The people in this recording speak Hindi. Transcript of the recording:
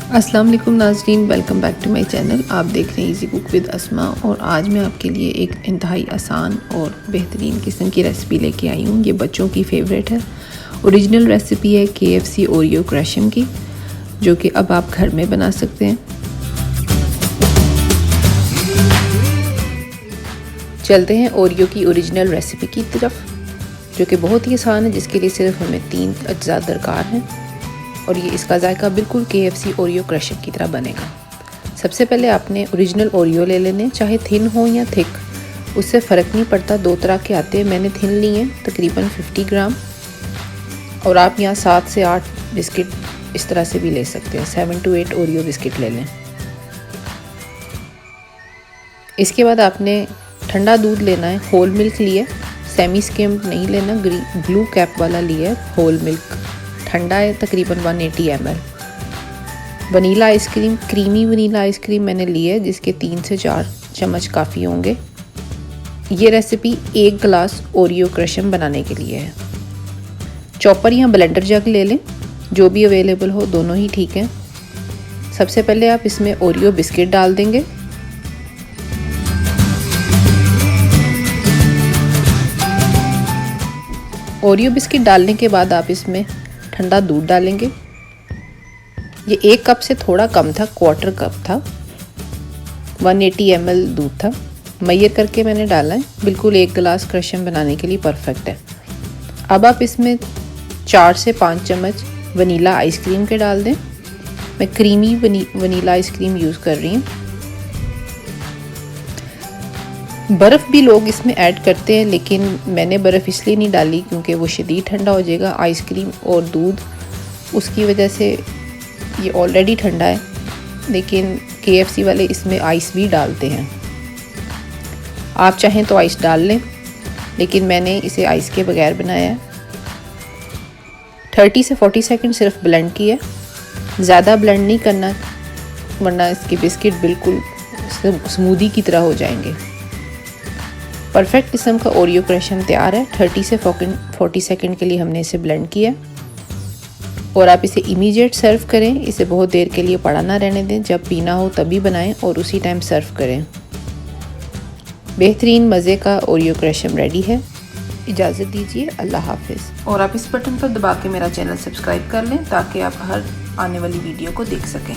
अस्सलाम वालेकुम नाज़रीन, welcome back to my channel. आप देख रहे हैं इजी कुक विद अस्मा और आज मैं आपके लिए एक इंतहाई आसान और बेहतरीन किस्म की रेसिपी लेके आई हूँ। ये बच्चों की फेवरेट है। ओरिजिनल रेसिपी है KFC ओरियो क्रैशम की, जो कि अब आप घर में बना सकते हैं। चलते हैं ओरियो की ओरिजिनल रेसिपी की तरफ, जो कि बहुत ही आसान है, जिसके लिए सिर्फ हमें 3 अज्जा दरकार हैं और ये इसका जायका बिल्कुल KFC ओरियो क्रशर की तरह बनेगा। सबसे पहले आपने ओरिजिनल ओरियो ले लेने, चाहे थिन हो या थिक, उससे फ़र्क नहीं पड़ता। 2 तरह के आते हैं, मैंने थिन लिए हैं तकरीबन 50 ग्राम, और आप यहाँ 7 से 8 बिस्किट इस तरह से भी ले सकते हैं। 7 to 8 ओरियो बिस्किट ले लें। इसके बाद आपने ठंडा दूध लेना है। होल मिल्क लिए, सेमी स्किम्ड नहीं लेना, ग्लू कैप वाला लिया है। होल मिल्क ठंडा है, तकरीबन 180 ml। Vanilla ice cream, creamy vanilla ice cream मैंने ली है, जिसके 3 से 4 चम्मच काफ़ी होंगे। ये रेसिपी 1 गिलास ओरियो क्रशम बनाने के लिए है। चॉपर या ब्लेंडर जग ले लें, जो भी अवेलेबल हो, दोनों ही ठीक हैं। सबसे पहले आप इसमें ओरियो बिस्किट डाल देंगे। ओरियो बिस्किट डालने के बाद आप इसमें ठंडा दूध डालेंगे। ये 1 कप से थोड़ा कम था, 1/4 कप था। 180 ml दूध था, मैयर करके मैंने डाला है। बिल्कुल 1 गिलास क्रशम बनाने के लिए परफेक्ट है। अब आप इसमें 4 से 5 चम्मच वनीला आइसक्रीम के डाल दें। मैं क्रीमी वनीला आइसक्रीम यूज़ कर रही हूँ। बर्फ़ भी लोग इसमें ऐड करते हैं, लेकिन मैंने बर्फ़ इसलिए नहीं डाली क्योंकि वो शदीद ठंडा हो जाएगा। आइसक्रीम और दूध, उसकी वजह से ये ऑलरेडी ठंडा है, लेकिन KFC वाले इसमें आइस भी डालते हैं। आप चाहें तो आइस डाल लें, लेकिन मैंने इसे आइस के बगैर बनाया है। 30 से 40 सेकंड सिर्फ ब्लेंड किया, ज़्यादा ब्लेंड नहीं करना, वरना इसके बिस्किट बिल्कुल स्मूदी की तरह हो जाएंगे। परफेक्ट किस्म का ओरियो क्रशम तैयार है। 30 से 40 सेकंड के लिए हमने इसे ब्लेंड किया, और आप इसे इमीडिएट सर्व करें। इसे बहुत देर के लिए पड़ा ना रहने दें, जब पीना हो तभी बनाएं और उसी टाइम सर्व करें। बेहतरीन मज़े का ओरियो क्रशम रेडी है। इजाज़त दीजिए, अल्लाह हाफिज़। और आप इस बटन पर दबा के मेरा चैनल सब्सक्राइब कर लें, ताकि आप हर आने वाली वीडियो को देख सकें।